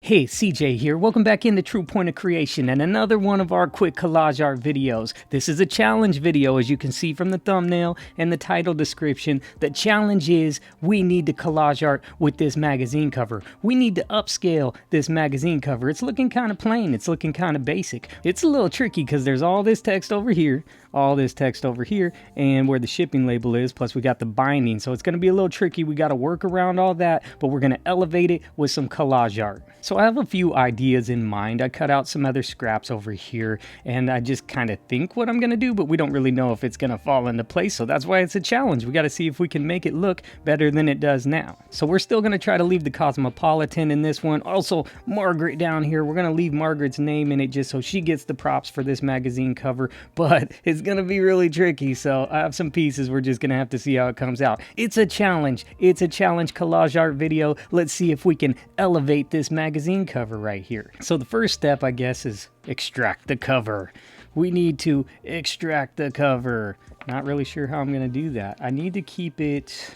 Hey, CJ here. Welcome back into True Point of Creation and another one of our quick collage art videos. This is a challenge video, as you can see from the thumbnail and the title description. The challenge is we need to collage art with this magazine cover. We need to upscale this magazine cover. It's looking kind of plain. It's looking kind of basic. It's a little tricky because there's all this text over here, and where the shipping label is, plus we got the binding. So it's going to be a little tricky. We got to work around all that, but we're going to elevate it with some collage art. So I have a few ideas in mind. I cut out some other scraps over here, and I just kind of think what I'm going to do, but we don't really know if it's going to fall into place. So that's why it's a challenge. We got to see if we can make it look better than it does now. So we're still going to try to leave the Cosmopolitan in this one. Also, Margaret down here, we're going to leave Margaret's name in it just so she gets the props for this magazine cover, but it's going to be really tricky. So I have some pieces. We're just going to have to see how it comes out. It's a challenge. It's a challenge collage art video. Let's see if we can elevate this magazine cover right here. So the first step, I guess, is extract the cover. We need to extract the cover. Not really sure how I'm going to do that. I need to keep it...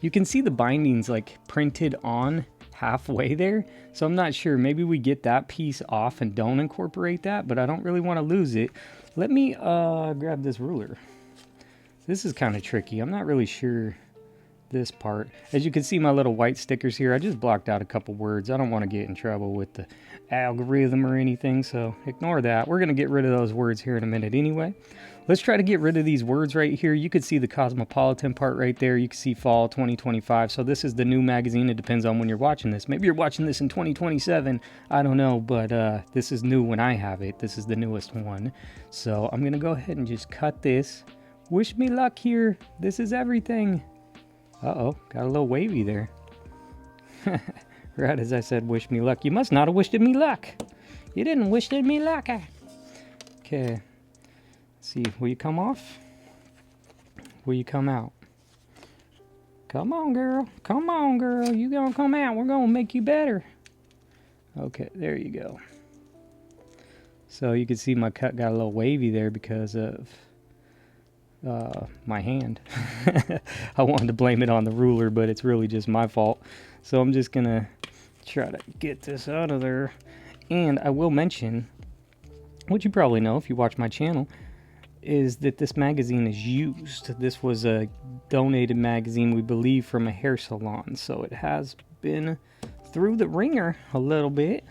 You can see the bindings like printed on halfway there, so I'm not sure. Maybe we get that piece off and don't incorporate that, but I don't really want to lose it. Let me grab this ruler. This is kind of tricky. I'm not really sure this part. As you can see, my little white stickers here, I just blocked out a couple words. I don't want to get in trouble with the algorithm or anything, so ignore that. We're going to get rid of those words here in a minute anyway. Let's try to get rid of these words right here. You could see the Cosmopolitan part right there. You can see fall 2025. So this is the new magazine. It depends on when you're watching this. Maybe you're watching this in 2027. I don't know, but this is new when I have it. This is the newest one. So I'm going to go ahead and just cut this. Wish me luck here. This is everything. Uh-oh, got a little wavy there. Right as I said, wish me luck. You must not have wished me luck. You didn't wish me luck. Okay. See, will you come off? Will you come out? Come on, girl. Come on, girl. You gonna come out. We're gonna make you better. Okay, there you go. So you can see my cut got a little wavy there because of my hand. I wanted to blame it on the ruler, but it's really just my fault. So I'm just gonna try to get this out of there. And I will mention, what you probably know if you watch my channel, is that this magazine is used. This was a donated magazine, we believe, from a hair salon. So it has been through the ringer a little bit.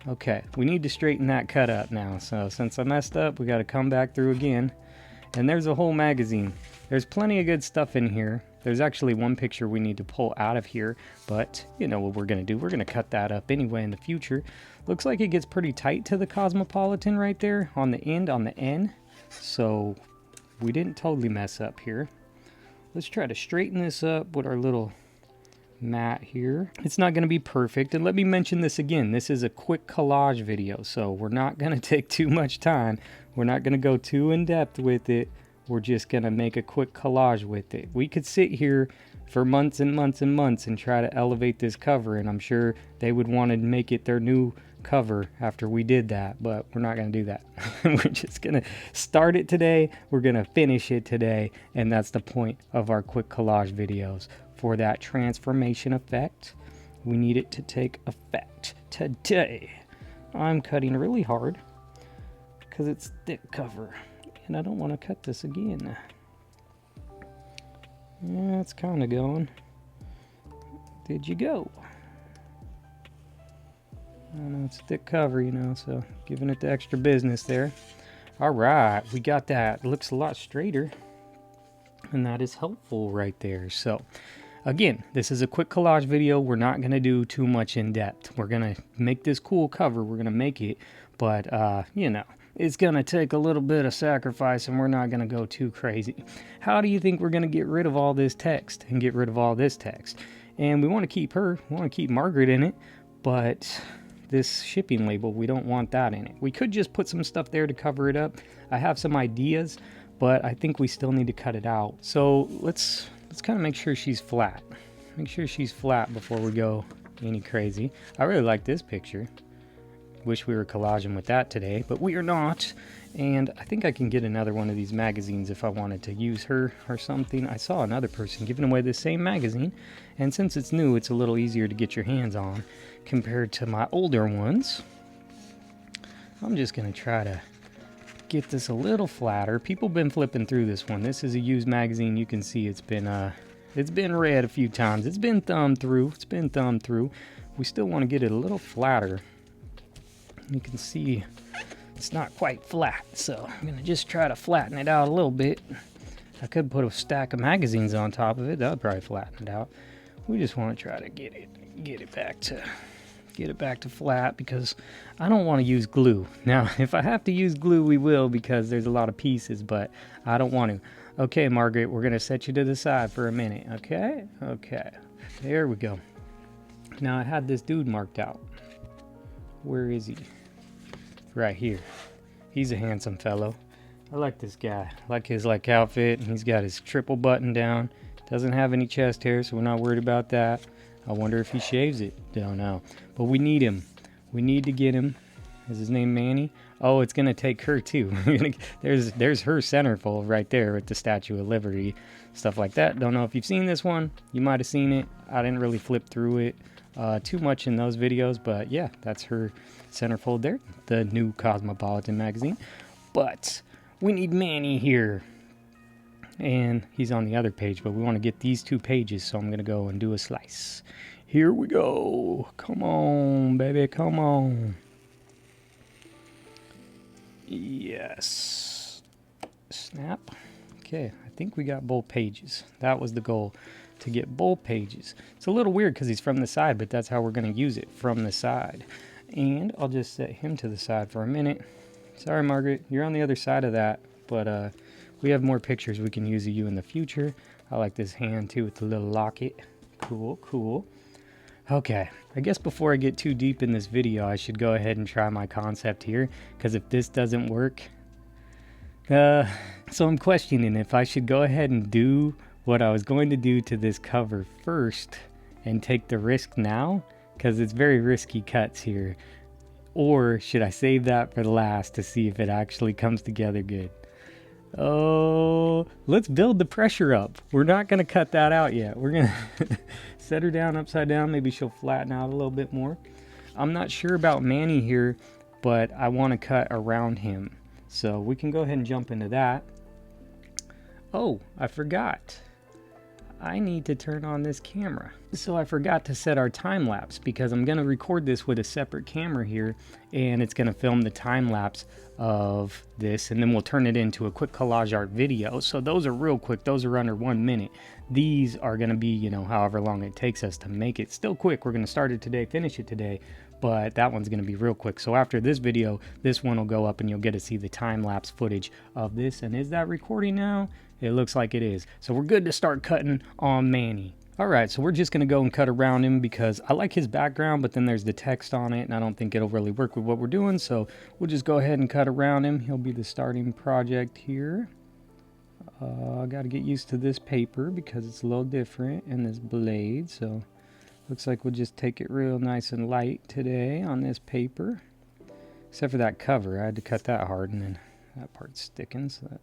Okay, we need to straighten that cut up now. So since I messed up, we got to come back through again. And there's a whole magazine. There's plenty of good stuff in here. There's actually one picture we need to pull out of here, but you know what we're going to do. We're going to cut that up anyway in the future. Looks like it gets pretty tight to the Cosmopolitan right there on the end. So we didn't totally mess up here. Let's try to straighten this up with our little mat here. It's not going to be perfect. And let me mention this again. This is a quick collage video, so we're not going to take too much time. We're not going to go too in depth with it. We're just going to make a quick collage with it. We could sit here for months and months and months and try to elevate this cover, and I'm sure they would want to make it their new cover after we did that, but we're not going to do that. We're just going to start it today. We're going to finish it today, and that's the point of our quick collage videos. For that transformation effect, we need it to take effect today. I'm cutting really hard because it's thick cover, and I don't want to cut this again. Yeah, it's kind of going. Did you go? I know it's thick cover, you know, so giving it the extra business there. All right, we got that. It looks a lot straighter, and that is helpful right there. So again, this is a quick collage video. We're not going to do too much in depth. We're going to make this cool cover. We're going to make it, but you know, it's going to take a little bit of sacrifice, and we're not going to go too crazy. How do you think we're going to get rid of all this text and get rid of all this text? And we want to keep her, we want to keep Margaret in it, but this shipping label, we don't want that in it. We could just put some stuff there to cover it up. I have some ideas, but I think we still need to cut it out. So let's kind of make sure she's flat. Make sure she's flat before we go any crazy. I really like this picture. Wish we were collaging with that today, but we are not. And I think I can get another one of these magazines if I wanted to use her or something. I saw another person giving away the same magazine, and since it's new, it's a little easier to get your hands on compared to my older ones. I'm just going to try to get this a little flatter. People been flipping through this one. This is a used magazine. You can see it's been read a few times. It's been thumbed through. We still want to get it a little flatter. You can see it's not quite flat, so I'm going to just try to flatten it out a little bit. I could put a stack of magazines on top of it. That would probably flatten it out. We just want to try to get it back to flat, because I don't want to use glue. Now, if I have to use glue, we will, because there's a lot of pieces, but I don't want to. Okay, Margaret, we're going to set you to the side for a minute, okay? Okay, there we go. Now, I had this dude marked out. Where is he? Right here. He's a handsome fellow. I like this guy. I like his outfit, and he's got his triple button down. Doesn't have any chest hair, so we're not worried about that. I wonder if he shaves it. Don't know. But we need him. We need to get him. Is his name Manny? Oh, it's going to take her too. There's her centerfold right there with the Statue of Liberty. Stuff like that. Don't know if you've seen this one. You might have seen it. I didn't really flip through it too much in those videos. But yeah, that's her centerfold there. The new Cosmopolitan magazine. But we need Manny here. And he's on the other page, but we want to get these 2 pages, so I'm going to go and do a slice. Here we go. Come on, baby, come on. Yes. Snap. Okay, I think we got both pages. That was the goal, to get both pages. It's a little weird because he's from the side, but that's how we're going to use it, from the side. And I'll just set him to the side for a minute. Sorry, Margaret, you're on the other side of that, but we have more pictures we can use of you in the future. I like this hand too with the little locket. Cool, cool. Okay, I guess before I get too deep in this video, I should go ahead and try my concept here, because if this doesn't work, so I'm questioning if I should go ahead and do what I was going to do to this cover first and take the risk now, because it's very risky cuts here, or should I save that for last to see if it actually comes together good. Oh, let's build the pressure up. We're not going to cut that out yet. We're going to set her down upside down. Maybe she'll flatten out a little bit more. I'm not sure about Manny here, but I want to cut around him. So we can go ahead and jump into that. Oh, I forgot. I need to turn on this camera. So I forgot to set our time lapse, because I'm going to record this with a separate camera here, and it's going to film the time lapse of this, and then we'll turn it into a quick collage art video. So those are real quick. Those are under 1 minute. These are going to be, you know, however long it takes us to make it. Still quick. We're going to start it today, finish it today, but that one's going to be real quick. So after this video, this one will go up and you'll get to see the time lapse footage of this. And is that recording now? It looks like it is. So we're good to start cutting on Manny. Alright, so we're just going to go and cut around him because I like his background, but then there's the text on it, and I don't think it'll really work with what we're doing, so we'll just go ahead and cut around him. He'll be the starting project here. I got to get used to this paper because it's a little different, and this blade, so looks like we'll just take it real nice and light today on this paper. Except for that cover, I had to cut that hard, and then that part's sticking, so that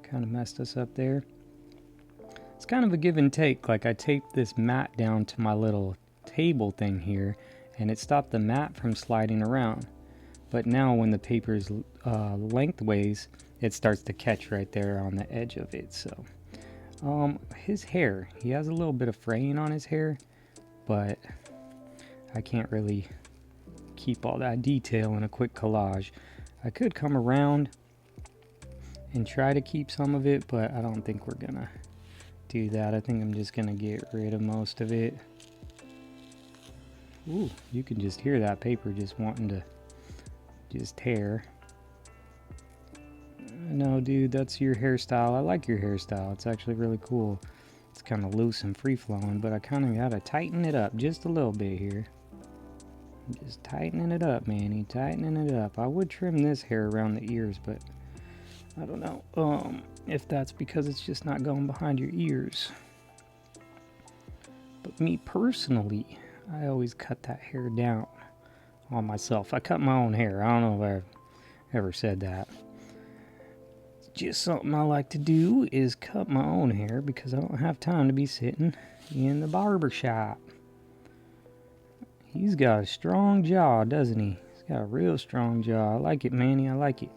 kind of messed us up there. It's kind of a give and take. Like, I taped this mat down to my little table thing here, and it stopped the mat from sliding around. But now when the paper's lengthways, it starts to catch right there on the edge of it. So his hair, he has a little bit of fraying on his hair, but I can't really keep all that detail in a quick collage. I could come around and try to keep some of it, but I don't think we're gonna do that. I think I'm just gonna get rid of most of it. Ooh, you can just hear that paper just wanting to just tear. No, dude, that's your hairstyle. I like your hairstyle. It's actually really cool. It's kind of loose and free-flowing, but I kind of gotta tighten it up just a little bit here. Just tightening it up, Manny. Tightening it up. I would trim this hair around the ears, but I don't know if that's because it's just not going behind your ears. But me personally, I always cut that hair down on myself. I cut my own hair. I don't know if I ever said that. It's just something I like to do is cut my own hair because I don't have time to be sitting in the barber shop. He's got a strong jaw, doesn't he? He's got a real strong jaw. I like it, Manny. I like it.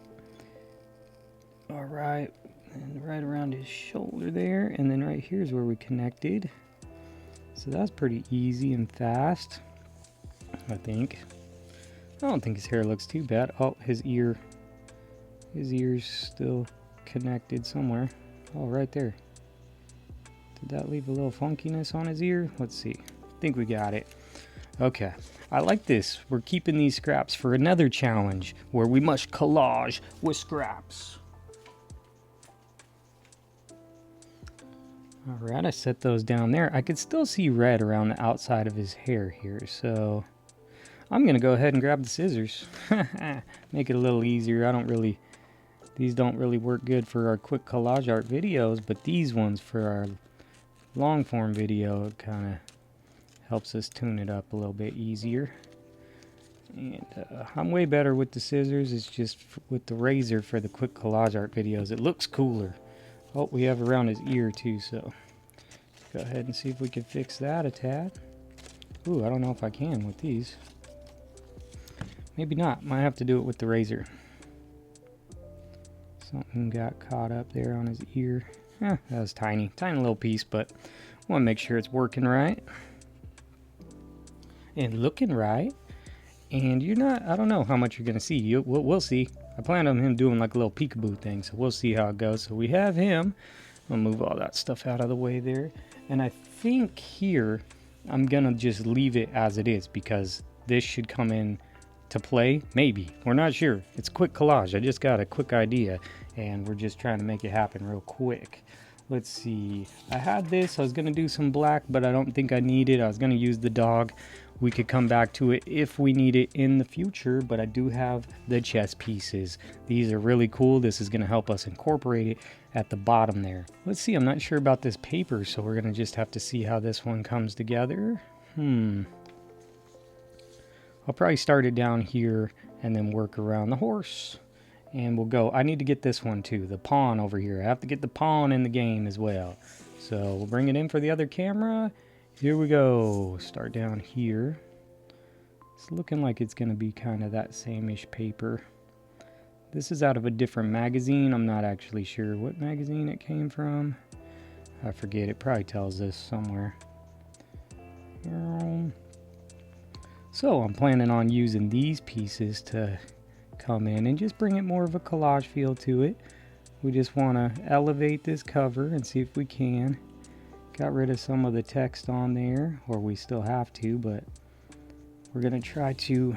All right. And right around his shoulder there. And then right here is where we connected. So that's pretty easy and fast, I think. I don't think his hair looks too bad. Oh, his ear. His ear's still connected somewhere. Oh, right there. Did that leave a little funkiness on his ear? Let's see. I think we got it. Okay. I like this. We're keeping these scraps for another challenge where we must collage with scraps. Alright, I set those down there. I could still see red around the outside of his hair here, so I'm going to go ahead and grab the scissors. Make it a little easier. These don't really work good for our quick collage art videos, but these ones for our long form video, it kind of helps us tune it up a little bit easier. And I'm way better with the scissors. It's just with the razor for the quick collage art videos. It looks cooler. Oh, we have around his ear too, so go ahead and see if we can fix that a tad. Ooh, I don't know if I can with these. Maybe not. Might have to do it with the razor. Something got caught up there on his ear. That was tiny little piece, but I want to make sure it's working right and looking right. And I don't know how much you're going to see. We'll see. I plan on him doing like a little peekaboo thing, so we'll see how it goes. So we have him. I'll move all that stuff out of the way there. And I think here I'm going to just leave it as it is because this should come in to play. Maybe. We're not sure. It's quick collage. I just got a quick idea, and we're just trying to make it happen real quick. Let's see. I had this. I was going to do some black, but I don't think I need it. I was going to use the dog. We could come back to it if we need it in the future, but I do have the chess pieces. These are really cool. This is going to help us incorporate it at the bottom there. Let's see. I'm not sure about this paper, so we're going to just have to see how this one comes together. I'll probably start it down here and then work around the horse. And we'll go. I need to get this one too, the pawn over here. I have to get the pawn in the game as well. So we'll bring it in for the other camera. Here we go. Start down here. It's looking like it's going to be kind of that same-ish paper. This is out of a different magazine. I'm not actually sure what magazine it came from. I forget. It probably tells us somewhere. So I'm planning on using these pieces to come in and just bring it more of a collage feel to it. We just want to elevate this cover and see if we can. Got rid of some of the text on there, or we still have to, but we're going to try to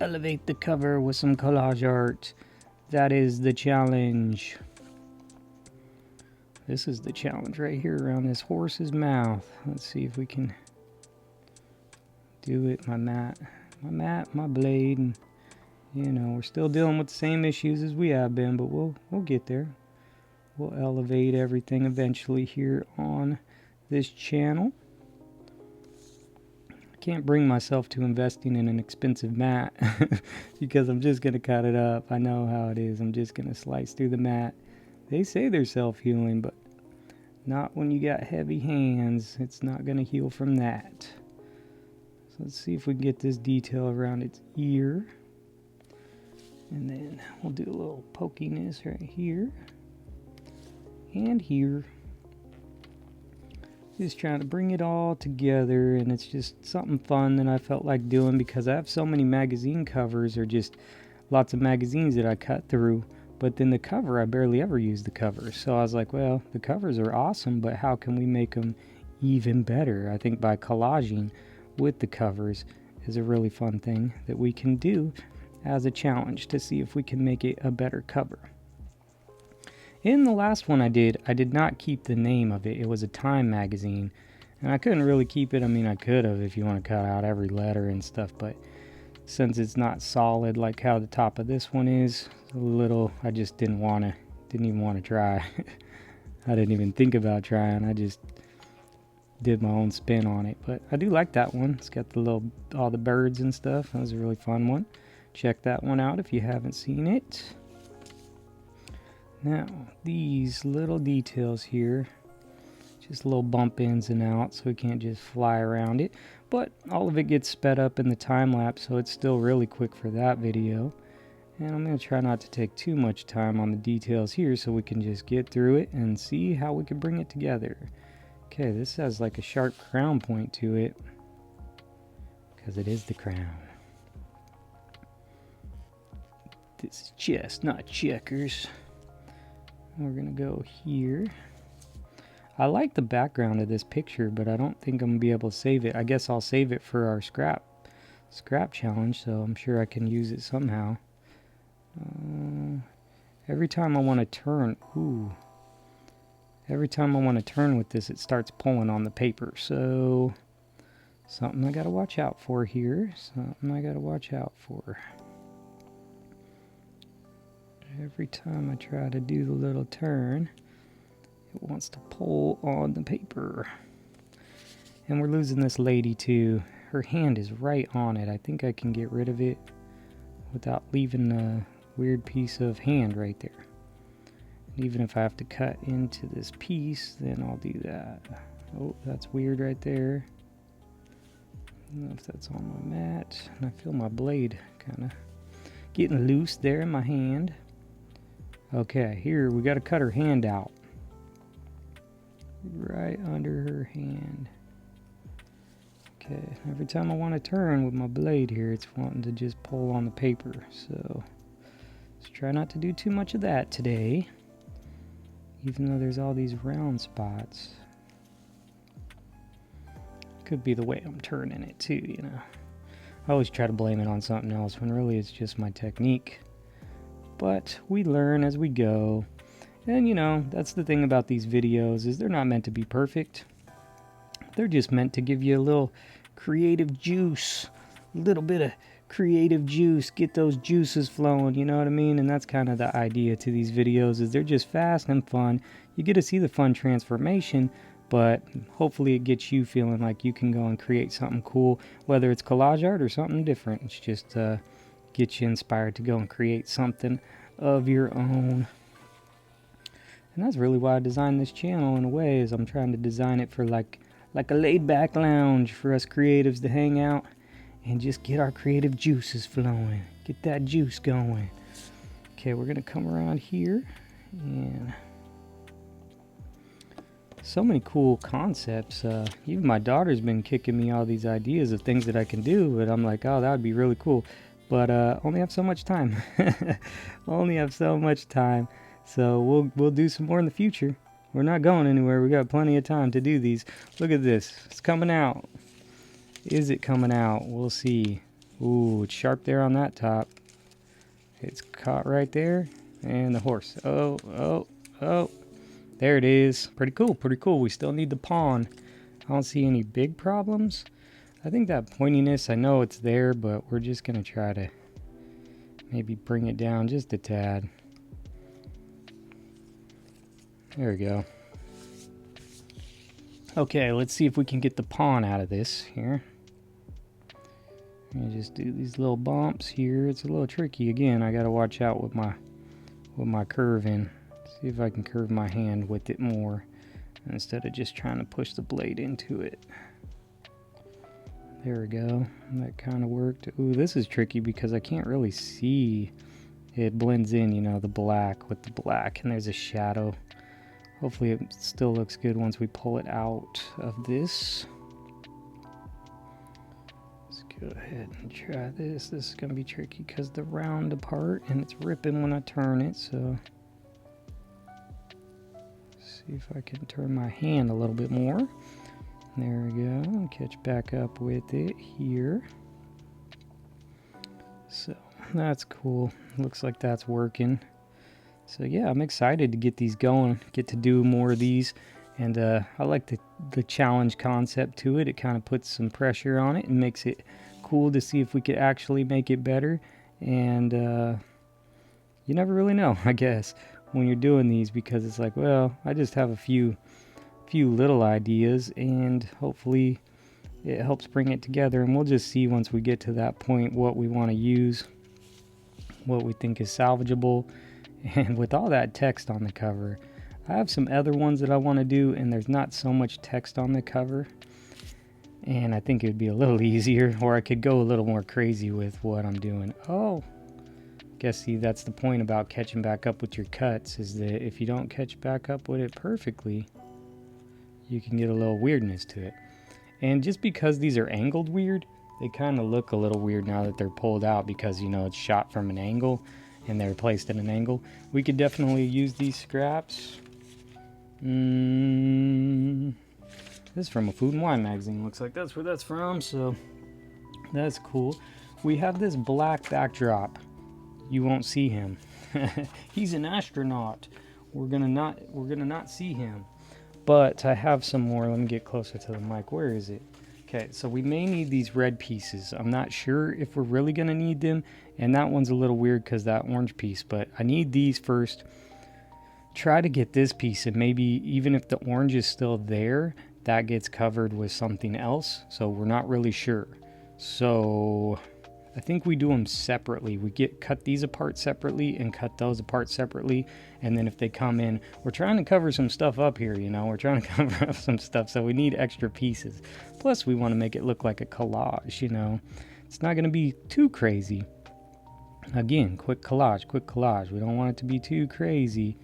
elevate the cover with some collage art. That is the challenge. This is the challenge right here around this horse's mouth. Let's see if we can do it. My mat, my blade, and we're still dealing with the same issues as we have been, but we'll get there. We'll elevate everything eventually here on this channel. I can't bring myself to investing in an expensive mat because I'm just going to cut it up. I know how it is. I'm just going to slice through the mat. They say they're self-healing, but not when you got heavy hands. It's not going to heal from that. So let's see if we can get this detail around its ear. And then we'll do a little pokiness right here and here. Just trying to bring it all together, and it's just something fun that I felt like doing because I have so many magazine covers, or just lots of magazines that I cut through, but then the cover, I barely ever use the cover. So I was like, well, the covers are awesome, but how can we make them even better? I think by collaging with the covers is a really fun thing that we can do as a challenge to see if we can make it a better cover. In the last one I did not keep the name of it. It was a Time magazine, and I couldn't really keep it. I mean, I could have if you want to cut out every letter and stuff, but since it's not solid like how the top of this one is, a little, I just didn't even want to try. I didn't even think about trying. I just did my own spin on it. But I do like that one. It's got all the birds and stuff. That was a really fun one. Check that one out if you haven't seen it. Now, these little details here, just little bump ins and outs, so we can't just fly around it. But all of it gets sped up in the time lapse, so it's still really quick for that video. And I'm going to try not to take too much time on the details here so we can just get through it and see how we can bring it together. Okay, this has like a sharp crown point to it, because it is the crown. This is chess, not checkers. We're going to go here. I like the background of this picture, but I don't think I'm going to be able to save it. I guess I'll save it for our scrap challenge, so I'm sure I can use it somehow. Every time I want to turn, every time I want to turn with this, it starts pulling on the paper. So, something I got to watch out for here. Every time I try to do the little turn, it wants to pull on the paper. And we're losing this lady too. Her hand is right on it. I think I can get rid of it without leaving a weird piece of hand right there. And even if I have to cut into this piece, then I'll do that. Oh, that's weird right there. I don't know if that's on my mat. And I feel my blade kind of getting loose there in my hand. Okay, here we got to cut her hand out. Right under her hand. Okay, every time I want to turn with my blade here, it's wanting to just pull on the paper. So, let's try not to do too much of that today. Even though there's all these round spots. Could be the way I'm turning it too, you know. I always try to blame it on something else when really it's just my technique. But we learn as we go. And you know, that's the thing about these videos, is they're not meant to be perfect. They're just meant to give you a little creative juice. A little bit of creative juice. Get those juices flowing, you know what I mean? And that's kind of the idea to these videos, is they're just fast and fun. You get to see the fun transformation, but hopefully it gets you feeling like you can go and create something cool, whether it's collage art or something different. It's just get you inspired to go and create something of your own. And that's really why I designed this channel in a way, is I'm trying to design it for like a laid-back lounge for us creatives to hang out and just get our creative juices flowing. Get that juice going. Okay, we're going to come around here, and so many cool concepts. Even my daughter's been kicking me all these ideas of things that I can do, but I'm like, oh, that would be really cool. But only have so much time. Only have so much time. So we'll do some more in the future. We're not going anywhere. We got plenty of time to do these. Look at this. It's coming out. Is it coming out? We'll see. Ooh, it's sharp there on that top. It's caught right there. And the horse. Oh. There it is. Pretty cool, pretty cool. We still need the pawn. I don't see any big problems. I think that pointiness, I know it's there, but we're just going to try to maybe bring it down just a tad. There we go. Okay, let's see if we can get the pawn out of this here. Let me just do these little bumps here. It's a little tricky. Again, I got to watch out with my curving. See if I can curve my hand with it more instead of just trying to push the blade into it. There we go. That kind of worked. Ooh, this is tricky because I can't really see. It blends in, you know, the black with the black, and there's a shadow. Hopefully it still looks good once we pull it out of this. Let's go ahead and try this. This is going to be tricky because the round apart, and it's ripping when I turn it, so see if I can turn my hand a little bit more. There we go, and catch back up with it here. So that's cool. Looks like that's working. So yeah, I'm excited to get these going, get to do more of these. And I like the challenge concept to it. It kind of puts some pressure on it and makes it cool to see if we could actually make it better. And you never really know, I guess, when you're doing these, because it's like, well, I just have a few few little ideas, and hopefully it helps bring it together. And we'll just see once we get to that point what we want to use, what we think is salvageable. And with all that text on the cover, I have some other ones that I want to do, and there's not so much text on the cover, and I think it would be a little easier, or I could go a little more crazy with what I'm doing. Oh, guess, see, that's the point about catching back up with your cuts, is that if you don't catch back up with it perfectly, you can get a little weirdness to it. And just because these are angled weird, they kind of look a little weird now that they're pulled out, because, you know, it's shot from an angle and they're placed at an angle. We could definitely use these scraps. This is from a food and wine magazine. Looks like that's where that's from, so that's cool. We have this black backdrop. You won't see him. He's an astronaut. We're gonna not see him. But I have some more. Let me get closer to the mic. Where is it? Okay, so we may need these red pieces. I'm not sure if we're really gonna need them, and that one's a little weird because that orange piece, but I need these first. Try to get this piece, and maybe even if the orange is still there, that gets covered with something else, so we're not really sure. So I think we do them separately. We cut these apart separately and cut those apart separately, and then if they come in, we're trying to cover some stuff up here, you know, we're trying to cover up some stuff, so we need extra pieces. Plus we want to make it look like a collage, you know. It's not going to be too crazy. Again, quick collage. We don't want it to be too crazy,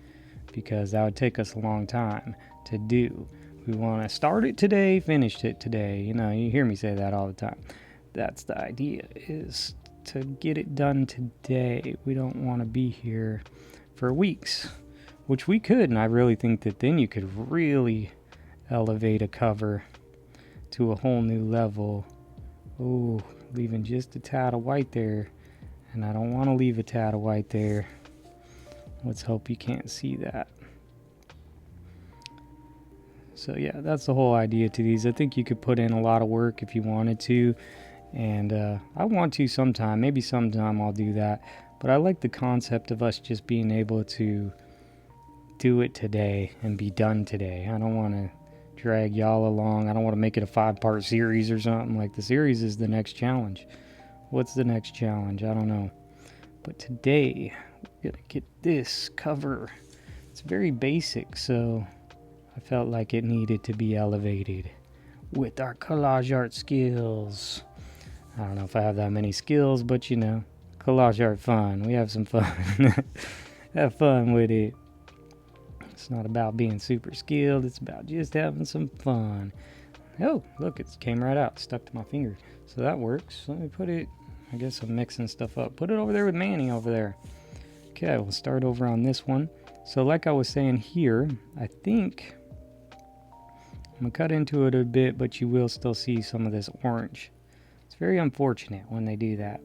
because that would take us a long time to do. We want to start it today, finish it today. You know, you hear me say that all the time. That's the idea, is to get it done today. We don't want to be here for weeks, which we could, and I really think that then you could really elevate a cover to a whole new level. Oh, leaving just a tad of white there, and I don't want to leave a tad of white there. Let's hope you can't see that. So yeah, that's the whole idea to these. I think you could put in a lot of work if you wanted to, and I want to sometime. Maybe sometime I'll do that, but I like the concept of us just being able to do it today and be done today. I don't want to drag y'all along. I don't want to make it a 5-part series or something. Like, the series is the next challenge. What's the next challenge? I don't know. But today we're gonna get this cover. It's very basic, so I felt like it needed to be elevated with our collage art skills. I don't know if I have that many skills, but you know, collage art fun. We have some fun. Have fun with it. It's not about being super skilled. It's about just having some fun. Oh, look, it came right out. Stuck to my finger. So that works. Let me put it, I guess I'm mixing stuff up. Put it over there with Manny over there. Okay, we'll start over on this one. So like I was saying here, I think I'm going to cut into it a bit, but you will still see some of this orange. It's very unfortunate when they do that.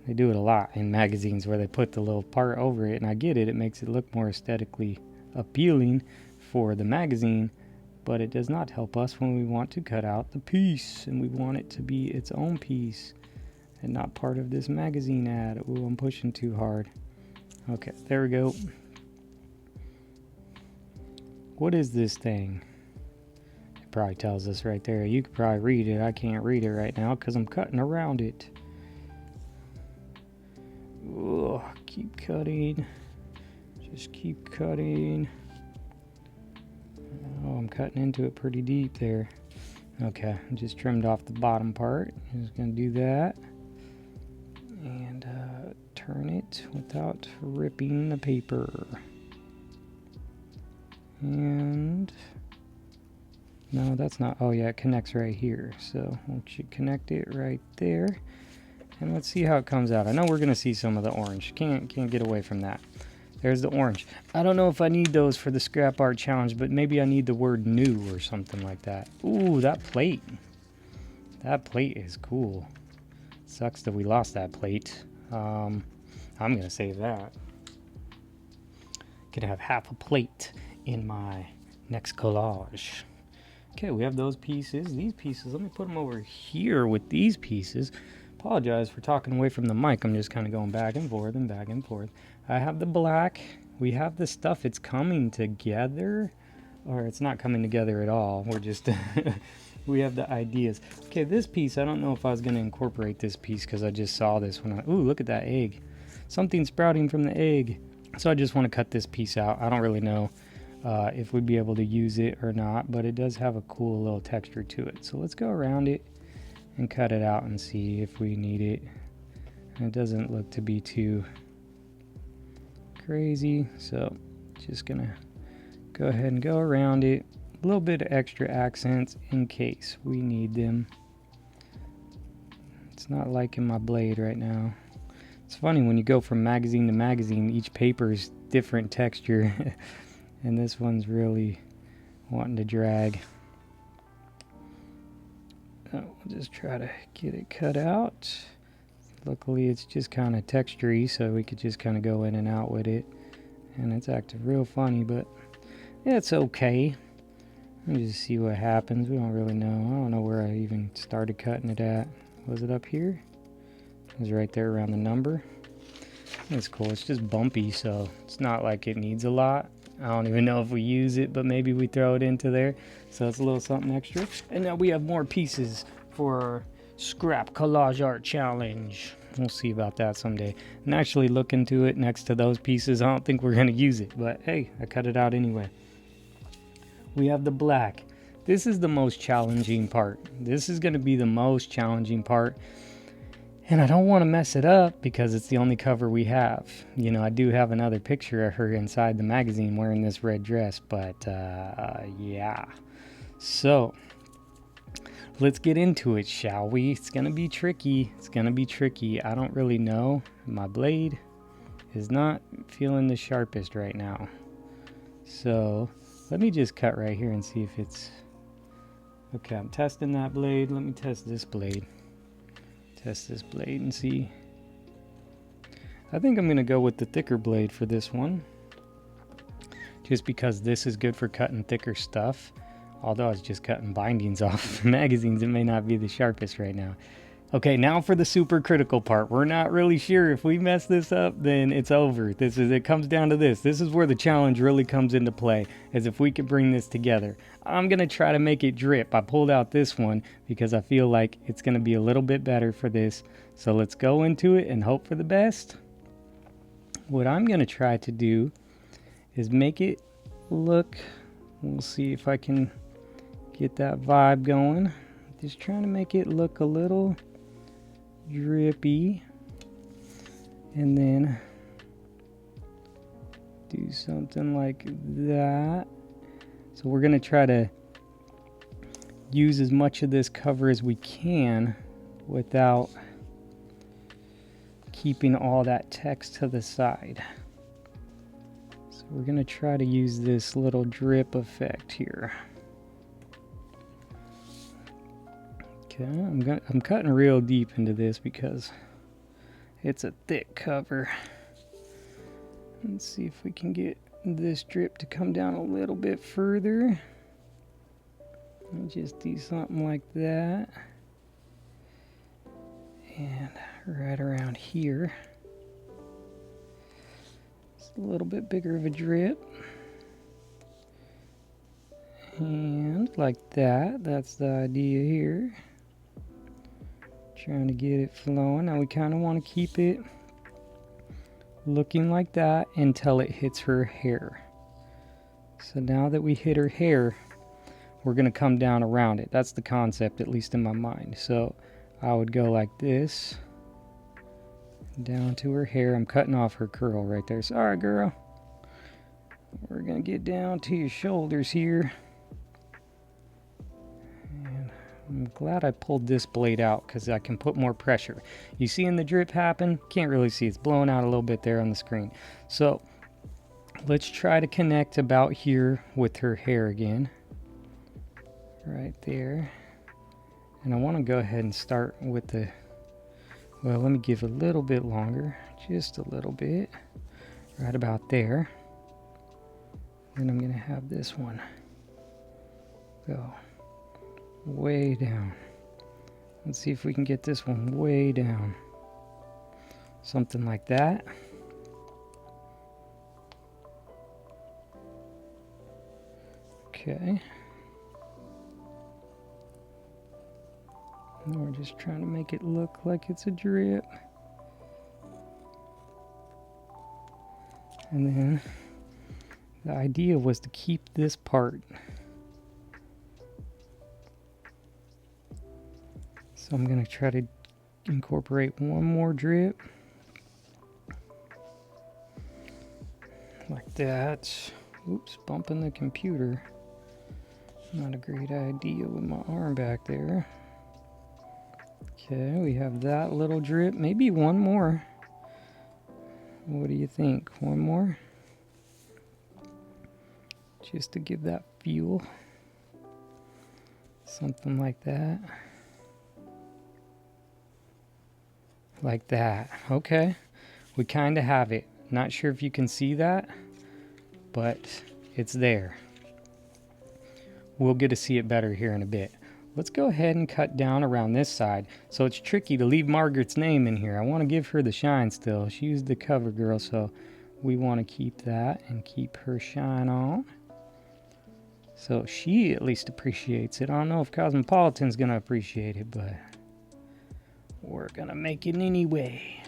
They do it a lot in magazines where they put the little part over it, and I get it. It makes it look more aesthetically appealing for the magazine, but it does not help us when we want to cut out the piece, and we want it to be its own piece and not part of this magazine ad. Ooh, I'm pushing too hard. Okay, there we go. What is this thing? It probably tells us right there. You could probably read it. I can't read it right now because I'm cutting around it. Ooh, keep cutting. Just keep cutting. Oh, I'm cutting into it pretty deep there. Okay, I just trimmed off the bottom part. I'm just going to do that. And turn it without ripping the paper. And no, that's not. Oh yeah, it connects right here. So we should connect it right there. And let's see how it comes out. I know we're gonna see some of the orange. Can't get away from that. There's the orange. I don't know if I need those for the scrap art challenge, but maybe I need the word new or something like that. Ooh, that plate. That plate is cool. Sucks that we lost that plate. I'm gonna save that. Could have half a plate in my next collage. Okay, we have those pieces. These pieces, let me put them over here with these pieces. Apologize for talking away from the mic. I'm just kind of going back and forth and back and forth. I have the black. We have the stuff. It's coming together. or it's not coming together at all. We're just we have the ideas. Okay, this piece, I don't know if I was going to incorporate this piece because I just saw this when ooh, look at that egg. Something sprouting from the egg. So I just want to cut this piece out. I don't really know if we'd be able to use it or not, but it does have a cool little texture to it. So let's go around it and cut it out and see if we need it. And it doesn't look to be too crazy, so just gonna go ahead and go around it. A little bit of extra accents in case we need them. It's not liking my blade right now. It's funny when you go from magazine to magazine, each paper's different texture and this one's really wanting to drag. We'll just try to get it cut out. Luckily it's just kind of textury, so we could just kind of go in and out with it, and it's acting real funny, but it's okay. Let me just see what happens. We don't really know. I don't know where I even started cutting it at. Was it up here? It was right there around the number. It's cool. It's just bumpy, so it's not like it needs a lot. I don't even know if we use it, but maybe we throw it into there. So it's a little something extra. And now we have more pieces for our scrap collage art challenge. We'll see about that someday. And actually look into it next to those pieces. I don't think we're going to use it, but hey, I cut it out anyway. We have the black. This is the most challenging part. This is going to be the most challenging part. And I don't want to mess it up because it's the only cover we have. You know, I do have another picture of her inside the magazine wearing this red dress, but yeah. So let's get into it, shall we? It's going to be tricky. It's going to be tricky. I don't really know. My blade is not feeling the sharpest right now. So let me just cut right here and see if it's... Okay, I'm testing that blade. Let me test this blade. Test this blade and see. I think I'm going to go with the thicker blade for this one. Just because this is good for cutting thicker stuff. Although I was just cutting bindings off magazines, it may not be the sharpest right now. Okay, now for the super critical part. We're not really sure. If we mess this up, then it's over. It comes down to this. This is where the challenge really comes into play, as if we could bring this together. I'm going to try to make it drip. I pulled out this one because I feel like it's going to be a little bit better for this. So let's go into it and hope for the best. What I'm going to try to do is make it look... We'll see if I can get that vibe going. Just trying to make it look a little drippy, and then do something like that. So we're going to try to use as much of this cover as we can without keeping all that text to the side. So we're going to try to use this little drip effect here. Okay, I'm cutting real deep into this because it's a thick cover. Let's see if we can get this drip to come down a little bit further. And just do something like that. And right around here. It's a little bit bigger of a drip. And like that. That's the idea here. Trying to get it flowing. Now we kind of want to keep it looking like that until it hits her hair. So now that we hit her hair, we're going to come down around it. That's the concept, at least in my mind. So I would go like this down to her hair. I'm cutting off her curl right there. Sorry, girl. We're going to get down to your shoulders here. I'm glad I pulled this blade out because I can put more pressure. You seeing the drip happen? Can't really see. It's blowing out a little bit there on the screen. So let's try to connect about here with her hair again. Right there. And I want to go ahead and start with the... Well, let me give a little bit longer. Just a little bit. Right about there. Then I'm going to have this one go way down. Let's see if we can get this one way down. Something like that. Okay. And we're just trying to make it look like it's a drip. And then the idea was to keep this part. So I'm going to try to incorporate one more drip. Like that. Oops, bumping the computer. Not a great idea with my arm back there. Okay, we have that little drip. Maybe one more. What do you think? One more? Just to give that feel. Something like that. Like that. Okay. We kind of have it. Not sure if you can see that, but it's there. We'll get to see it better here in a bit. Let's go ahead and cut down around this side. So it's tricky to leave Margaret's name in here. I want to give her the shine still. She's the cover girl, so we want to keep that and keep her shine on. So she at least appreciates it. I don't know if Cosmopolitan's going to appreciate it, but we're going to make it anyway.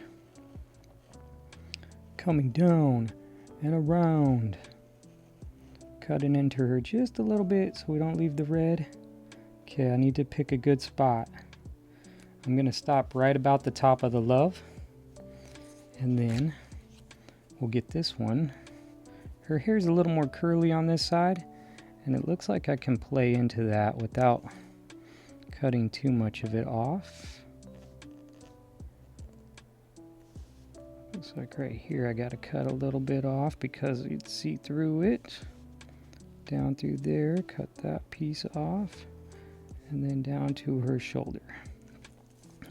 Coming down and around. Cutting into her just a little bit so we don't leave the red. Okay, I need to pick a good spot. I'm going to stop right about the top of the love. And then we'll get this one. Her hair's a little more curly on this side. And it looks like I can play into that without cutting too much of it off. Looks like right here I got to cut a little bit off because you'd see through it. Down through there, cut that piece off. And then down to her shoulder.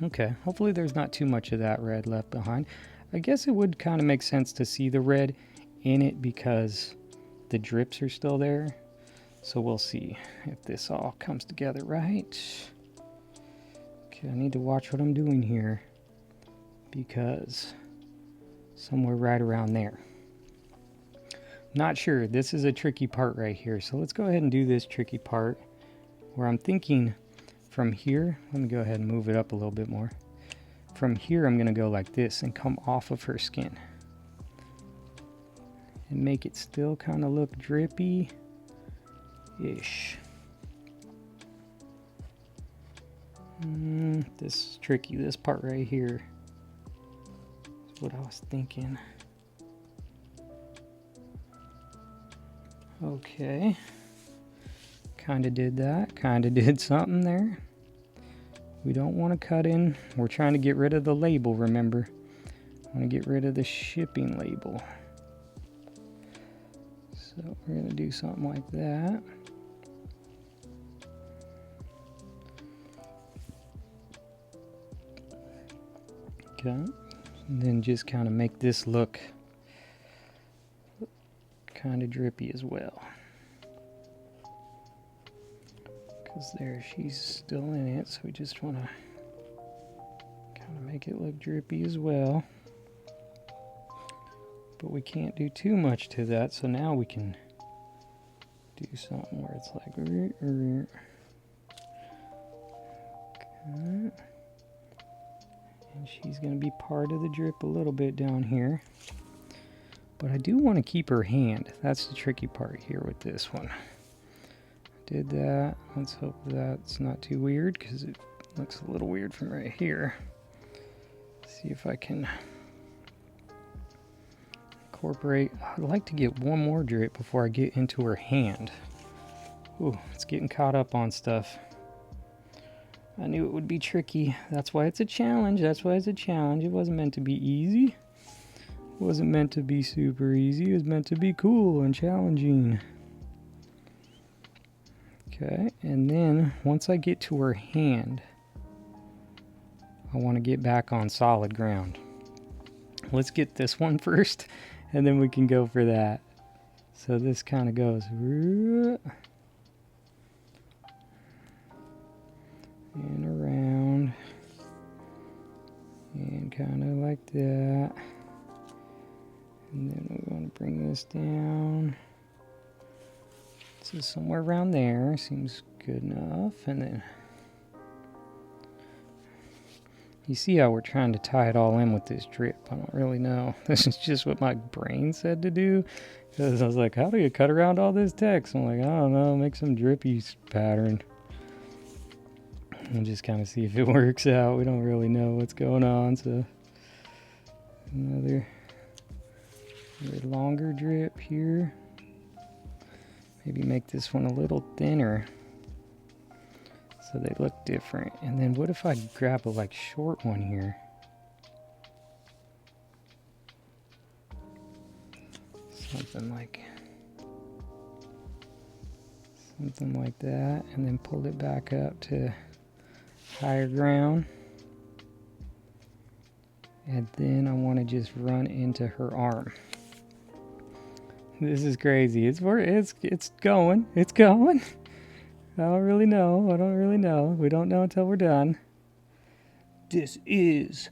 Okay, hopefully there's not too much of that red left behind. I guess it would kind of make sense to see the red in it because the drips are still there. So we'll see if this all comes together right. Okay, I need to watch what I'm doing here because somewhere right around there. Not sure, this is a tricky part right here. So let's go ahead and do this tricky part. Where I'm thinking from here, let me go ahead and move it up a little bit more. From here, I'm going to go like this and come off of her skin. And make it still kind of look drippy-ish. This is tricky, this part right here. That's what I was thinking. Okay. Kind of did that, kind of did something there. We don't want to cut in. We're trying to get rid of the label, remember. I want to get rid of the shipping label. So we're going to do something like that. Okay. And then just kind of make this look kind of drippy as well. Because there, she's still in it, so we just want to kind of make it look drippy as well. But we can't do too much to that, so now we can do something where it's like... Okay. And she's going to be part of the drip a little bit down here. But I do want to keep her hand. That's the tricky part here with this one. Did that. Let's hope that's not too weird because it looks a little weird from right here. See if I can incorporate. I'd like to get one more drip before I get into her hand. Ooh, it's getting caught up on stuff. I knew it would be tricky. That's why it's a challenge. That's why it's a challenge. It wasn't meant to be easy. It wasn't meant to be super easy. It was meant to be cool and challenging. Okay, and then once I get to her hand, I want to get back on solid ground. Let's get this one first, and then we can go for that. So this kind of goes and around, and kind of like that. And then we want to bring this down. So somewhere around there seems good enough. And then you see how we're trying to tie it all in with this drip. I don't really know. This is just what my brain said to do. Because I was like, how do you cut around all this text? I'm like, I don't know, make some drippy pattern. And just kind of see if it works out. We don't really know what's going on. So another longer drip here. Maybe make this one a little thinner so they look different. And then what if I grab a like short one here? Something like that, and then pull it back up to higher ground. And then I want to just run into her arm. This is crazy. It's going. It's going. I don't really know. We don't know until we're done. This is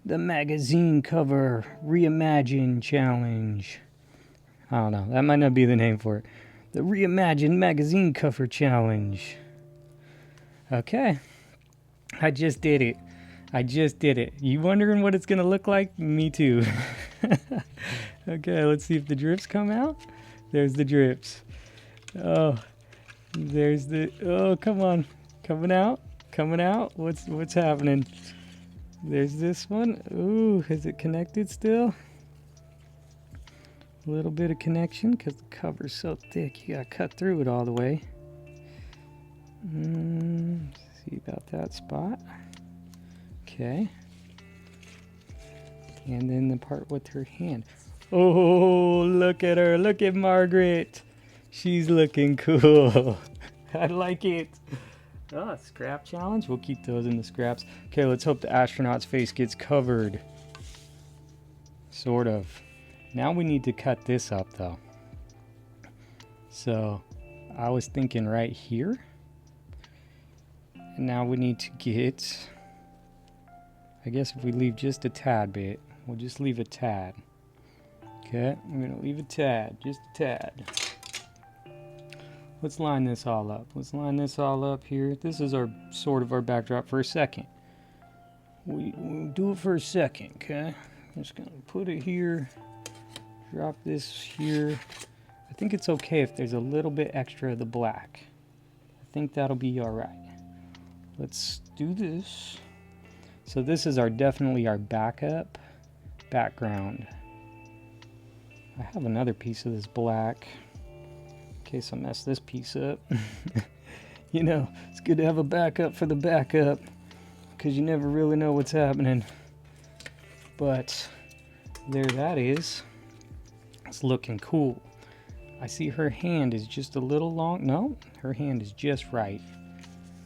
the magazine cover Reimagine challenge. I don't know. That might not be the name for it. The Reimagined magazine cover challenge. Okay. I just did it. You wondering what it's going to look like? Me too. Okay, let's see if the drips come out. There's the drips. Oh, there's the... Oh, come on. Coming out. What's happening? There's this one. Ooh, is it connected still? A little bit of connection because the cover's so thick. You got to cut through it all the way. See about that spot. Okay. And then the part with her hand. Oh, look at her. Look at Margaret. She's looking cool. I like it. Oh, scrap challenge. We'll keep those in the scraps. Okay, let's hope the astronaut's face gets covered. Sort of. Now we need to cut this up, though. So, I was thinking right here. And now we need to get... I guess if we leave just a tad bit, we'll just leave a tad. Okay, I'm going to leave a tad, just a tad. Let's line this all up. Let's line this all up here. This is our sort of our backdrop for a second. We'll do it for a second, okay? I'm just going to put it here. Drop this here. I think it's okay if there's a little bit extra of the black. I think that'll be all right. Let's do this. So this is definitely our background. I have another piece of this black in case I mess this piece up. You know, it's good to have a backup for the backup because you never really know what's happening. But there that is. It's looking cool. I see her hand is just a little long. No, her hand is just right.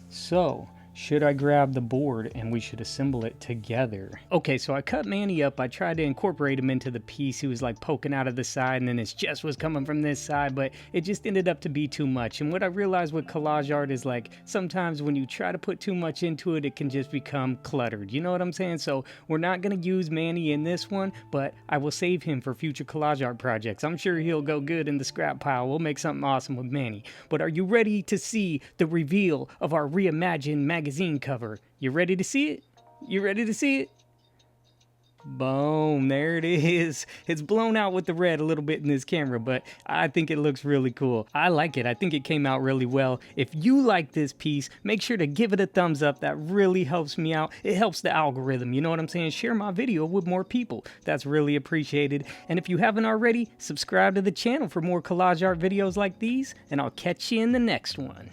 So, should I grab the board and we should assemble it together? Okay, so I cut Manny up. I tried to incorporate him into the piece. He was like poking out of the side and then his chest was coming from this side, but it just ended up to be too much. And what I realized with collage art is like sometimes when you try to put too much into it, it can just become cluttered. You know what I'm saying? So we're not going to use Manny in this one, but I will save him for future collage art projects. I'm sure he'll go good in the scrap pile. We'll make something awesome with Manny. But are you ready to see the reveal of our Reimagined magazine cover? You ready to see it? You ready to see it? Boom, there it is. It's blown out with the red a little bit in this camera, but I think it looks really cool. I like it. I think it came out really well. If you like this piece, make sure to give it a thumbs up. That really helps me out. It helps the algorithm. You know what I'm saying? Share my video with more people. That's really appreciated. And if you haven't already, subscribe to the channel for more collage art videos like these, and I'll catch you in the next one.